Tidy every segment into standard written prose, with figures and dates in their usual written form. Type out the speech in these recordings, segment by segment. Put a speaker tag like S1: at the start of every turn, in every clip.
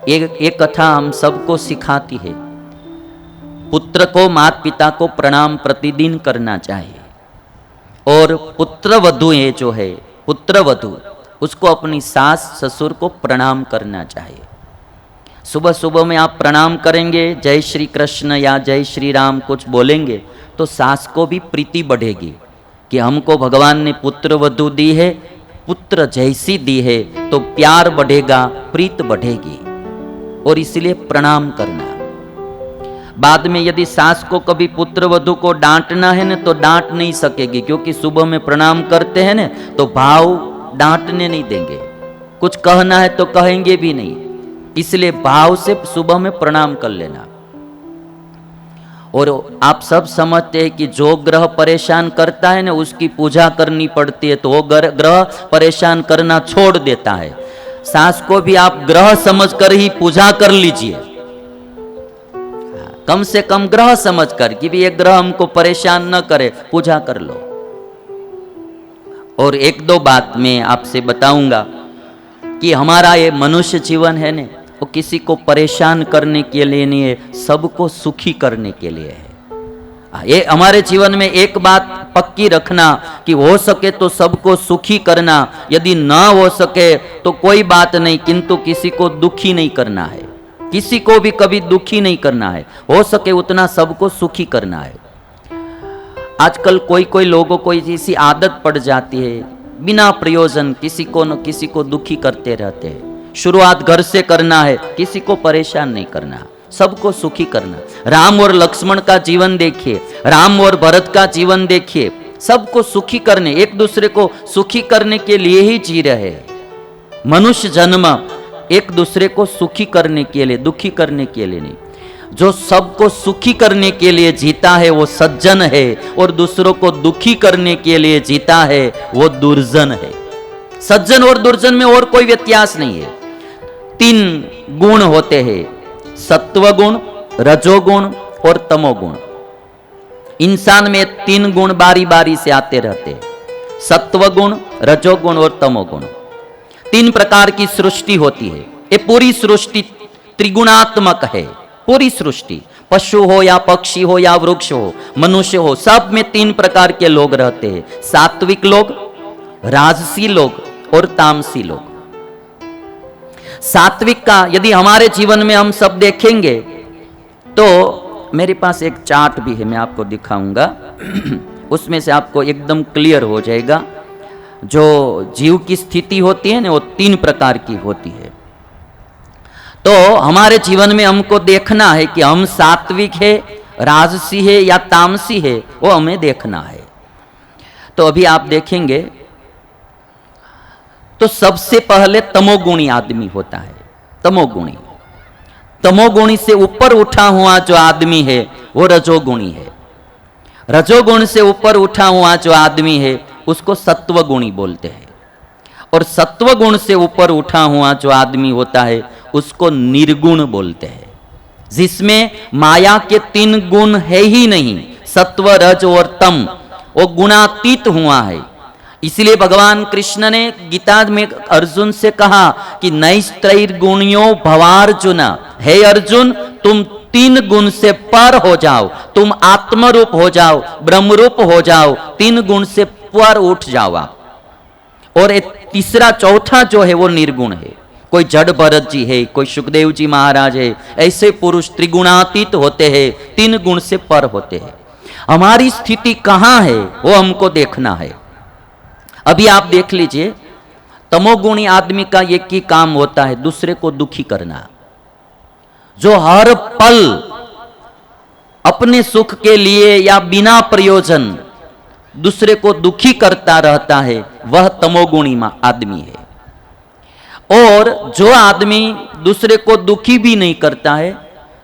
S1: एक कथा हम सबको सिखाती है, पुत्र को माता पिता को प्रणाम प्रतिदिन करना चाहिए। और पुत्र वधू ये जो है, पुत्र वधू उसको अपनी सास ससुर को प्रणाम करना चाहिए। सुबह सुबह में आप प्रणाम करेंगे, जय श्री कृष्ण या जय श्री राम कुछ बोलेंगे तो सास को भी प्रीति बढ़ेगी कि हमको भगवान ने पुत्र वधू दी है, पुत्र जैसी दी है, तो प्यार बढ़ेगा, प्रीत बढ़ेगी। और इसलिए प्रणाम करना। बाद में यदि सास को कभी पुत्र वधू को डांटना है ना तो डांट नहीं सकेगी, क्योंकि सुबह में प्रणाम करते हैं ना तो भाव डांटने नहीं देंगे, कुछ कहना है तो कहेंगे भी नहीं। इसलिए भाव से सुबह में प्रणाम कर लेना। और आप सब समझते हैं कि जो ग्रह परेशान करता है ना उसकी पूजा करनी पड़ती है, तो वो ग्रह परेशान करना छोड़ देता है। सास को भी आप ग्रह समझकर ही पूजा कर लीजिए, कम से कम ग्रह समझकर कि भी ये ग्रह हमको परेशान न करे, पूजा कर लो। और एक दो बात मैं आपसे बताऊंगा कि हमारा ये मनुष्य जीवन है ने, वो किसी को परेशान करने के लिए नहीं है, सबको सुखी करने के लिए है। ये हमारे जीवन में एक बात पक्की रखना कि हो सके तो सबको सुखी करना, यदि ना हो सके तो कोई बात नहीं, किंतु किसी को दुखी नहीं करना है, किसी को भी कभी दुखी नहीं करना है। हो सके उतना सबको सुखी करना है। आजकल कोई कोई लोगों को ऐसी आदत पड़ जाती है, बिना प्रयोजन किसी को न किसी को दुखी करते रहते हैं। शुरुआत घर से करना है, किसी को परेशान नहीं करना, सबको सुखी करना। राम और लक्ष्मण का जीवन देखिए, राम और भरत का जीवन देखिए, सबको सुखी करने, एक दूसरे को सुखी करने के लिए ही जी रहे। मनुष्य जन्म एक दूसरे को सुखी करने के लिए, दुखी करने के लिए नहीं। जो सबको सुखी करने के लिए जीता है वो सज्जन है, और दूसरों को दुखी करने के लिए जीता है वो दुर्जन है। सज्जन और दुर्जन में और कोई व्यत्यास नहीं है। 3 गुण होते हैं, सत्व गुण, रजोगुण और तमोगुण। इंसान में 3 गुण बारी बारी से आते रहते हैं, सत्व गुण, रजोगुण और तमोगुण। 3 प्रकार की सृष्टि होती है। ये पूरी सृष्टि त्रिगुणात्मक है, पूरी सृष्टि, पशु हो या पक्षी हो या वृक्ष हो, मनुष्य हो, सब में 3 प्रकार के लोग रहते हैं, सात्विक लोग, राजसी लोग और तामसी लोग। सात्विक का यदि हमारे जीवन में हम सब देखेंगे तो मेरे पास एक चार्ट भी है, मैं आपको दिखाऊंगा उसमें से आपको एकदम क्लियर हो जाएगा। जो जीव की स्थिति होती है ना वो 3 प्रकार की होती है। तो हमारे जीवन में हमको देखना है कि हम सात्विक है, राजसी है या तामसी है, वो हमें देखना है। तो अभी आप देखेंगे तो सबसे पहले तमोगुणी आदमी होता है। तमोगुणी, तमोगुणी से ऊपर उठा हुआ जो आदमी है वो रजोगुणी है। रजोगुण से ऊपर उठा हुआ जो आदमी है उसको सत्वगुणी बोलते हैं। और सत्वगुण से ऊपर उठा हुआ जो आदमी होता है उसको निर्गुण बोलते हैं, जिसमें माया के 3 गुण है ही नहीं, सत्व, रज और तम, वो गुणातीत हुआ है। इसलिए भगवान कृष्ण ने गीता में अर्जुन से कहा कि नैस्त्रैर्गुण्यो भवार्जुन, हे अर्जुन तुम 3 गुण से पर हो जाओ, तुम आत्मरूप हो जाओ, ब्रह्मरूप हो जाओ, 3 गुण से पर उठ जाओ आप। और एक तीसरा चौथा जो है वो निर्गुण है। कोई जड़ भरत जी है, कोई सुखदेव जी महाराज है, ऐसे पुरुष त्रिगुणातीत होते हैं, 3 गुण से पर होते हैं। हमारी स्थिति कहां है वो हमको देखना है। अभी आप देख लीजिए, तमोगुणी आदमी का एक ही काम होता है, दूसरे को दुखी करना। जो हर पल अपने सुख के लिए या बिना प्रयोजन दूसरे को दुखी करता रहता है वह तमोगुणी आदमी है। और जो आदमी दूसरे को दुखी भी नहीं करता है,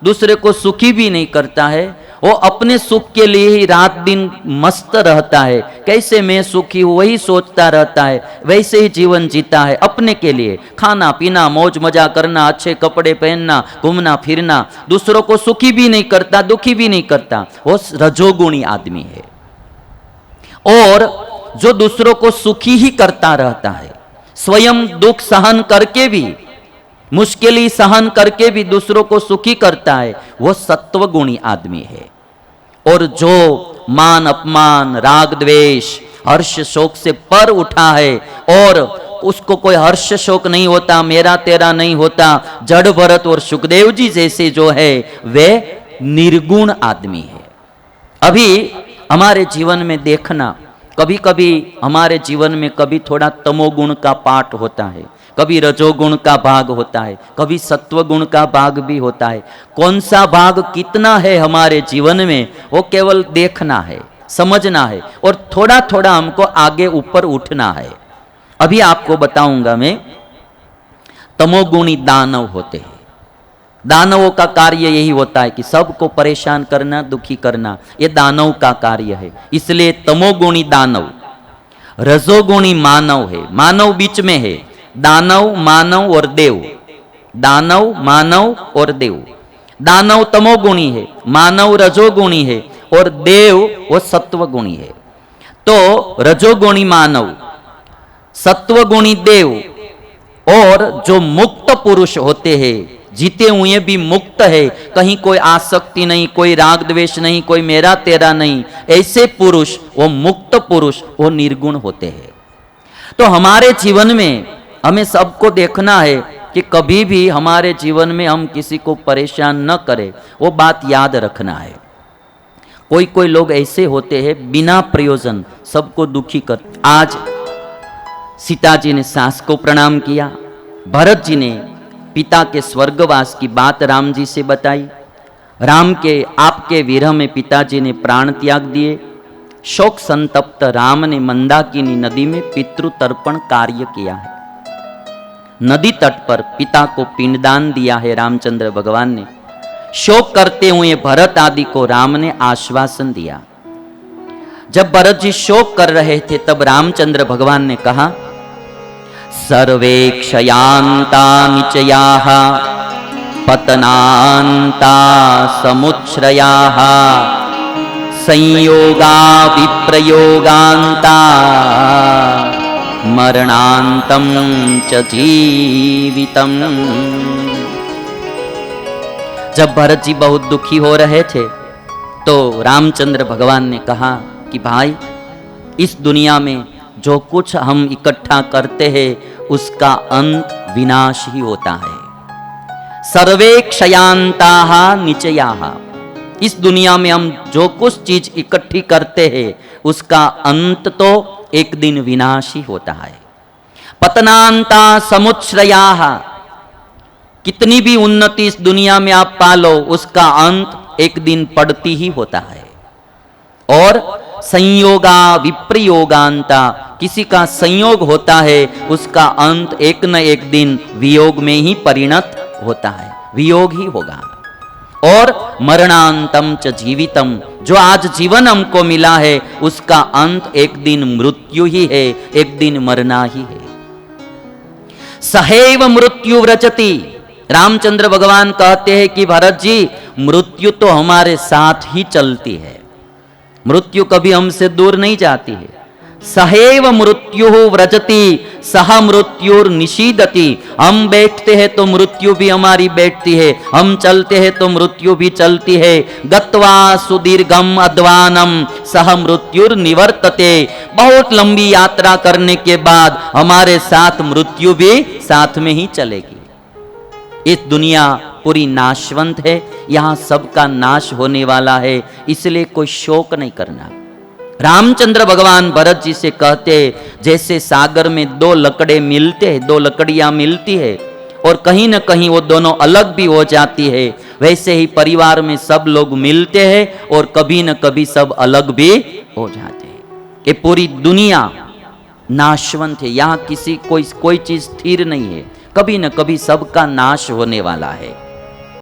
S1: दूसरे को सुखी भी नहीं करता है, वो अपने सुख के लिए ही रात दिन मस्त रहता है, कैसे मैं सुखी हूं वही सोचता रहता है, वैसे ही जीवन जीता है अपने के लिए, खाना पीना, मौज मजा करना, अच्छे कपड़े पहनना, घूमना फिरना, दूसरों को सुखी भी नहीं करता, दुखी भी नहीं करता, वो रजोगुणी आदमी है। और जो दूसरों को सुखी ही करता रहता है, स्वयं दुख सहन करके भी मुश्किल सहन करके भी दूसरों को सुखी करता है, वो सत्वगुणी आदमी है। और जो मान अपमान, राग द्वेष, हर्ष शोक से पर उठा है और उसको कोई हर्ष शोक नहीं होता, मेरा तेरा नहीं होता, जड़ भरत और सुखदेव जी जैसे जो है वे निर्गुण आदमी है। अभी हमारे जीवन में देखना, कभी कभी हमारे जीवन में कभी थोड़ा तमोगुण का पाठ होता है, कभी रजोगुण का भाग होता है, कभी सत्वगुण का भाग भी होता है। कौन सा भाग कितना है हमारे जीवन में, वो केवल देखना है, समझना है और थोड़ा थोड़ा हमको आगे ऊपर उठना है। अभी आपको बताऊंगा मैं, तमोगुणी दानव होते हैं। दानवों का कार्य यही होता है कि सबको परेशान करना, दुखी करना, ये दानव का कार्य है। इसलिए तमोगुणी दानव। रजोगुणी मानव है, मानव बीच में है, दानव, मानव और देव। दानव, मानव और देव। दानव तमोगुणी है, मानव रजोगुणी है और देव वो सत्वगुणी है। तो रजोगुणी मानव, सत्वगुणी देव और जो मुक्त पुरुष होते हैं, जीते हुए भी मुक्त है, कहीं कोई आसक्ति नहीं, कोई राग द्वेष नहीं, कोई मेरा तेरा नहीं, ऐसे पुरुष, वो मुक्त पुरुष, वो निर्गुण होते हैं। तो हमारे जीवन में हमें सबको देखना है कि कभी भी हमारे जीवन में हम किसी को परेशान न करें, वो बात याद रखना है। कोई कोई लोग ऐसे होते हैं बिना प्रयोजन सबको दुखी कर। आज सीता जी ने सास को प्रणाम किया, भरत जी ने पिता के स्वर्गवास की बात राम जी से बताई, राम के आपके विरह में पिताजी ने प्राण त्याग दिए। शोक संतप्त राम ने मंदाकिनी नदी में पितृ तर्पण कार्य किया है। नदी तट पर पिता को पिंडदान दिया है रामचंद्र भगवान ने। शोक करते हुए भरत आदि को राम ने आश्वासन दिया। जब भरत जी शोक कर रहे थे तब रामचंद्र भगवान ने कहा, सर्वे क्षयान्ता निचयाः पतनान्ता समुच्छ्रयाः संयोगा विप्रयोगान्ता मरणान्तं च जीवितम्। जब भरत जी बहुत दुखी हो रहे थे तो रामचंद्र भगवान ने कहा कि भाई, इस दुनिया में जो कुछ हम इकट्ठा करते हैं उसका अंत विनाश ही होता है। सर्वे क्षयांताः निचयाः। इस दुनिया में हम जो कुछ चीज इकट्ठी करते हैं उसका अंत तो एक दिन विनाश ही होता है। पतनान्ता समुच्छ्रयाः। कितनी भी उन्नति इस दुनिया में आप पालो, उसका अंत एक दिन पड़ती ही होता है। और संयोगा विप्रयोगांता, किसी का संयोग होता है उसका अंत एक न एक दिन वियोग में ही परिणत होता है, वियोग ही होगा। और मरणांतम च जीवितम, जो आज जीवन हमको मिला है उसका अंत एक दिन मृत्यु ही है, एक दिन मरना ही है। सहैव मृत्यु व्रजति। रामचंद्र भगवान कहते हैं कि भरत जी, मृत्यु तो हमारे साथ ही चलती है, मृत्यु कभी हमसे दूर नहीं जाती है। सहैव मृत्यु व्रजति सह मृत्युर निषीदति। हम बैठते हैं तो मृत्यु भी हमारी बैठती है, हम चलते हैं तो मृत्यु भी चलती है। गत्वा सुदीर्घम अध्वानम सह मृत्युर निवर्तते। बहुत लंबी यात्रा करने के बाद हमारे साथ मृत्यु भी साथ में ही चलेगी। इस दुनिया पूरी नाशवंत है, यहाँ सबका नाश होने वाला है, इसलिए कोई शोक नहीं करना। रामचंद्र भगवान भरत जी से कहते, जैसे सागर में दो लकड़े मिलते हैं, दो लकड़ियां मिलती है और कहीं न कहीं वो दोनों अलग भी हो जाती है, वैसे ही परिवार में सब लोग मिलते हैं और कभी न कभी सब अलग भी हो जाते हैं। ये पूरी दुनिया नाशवंत है, यहाँ किसी कोई चीज स्थिर नहीं है, कभी न कभी सबका नाश होने वाला है।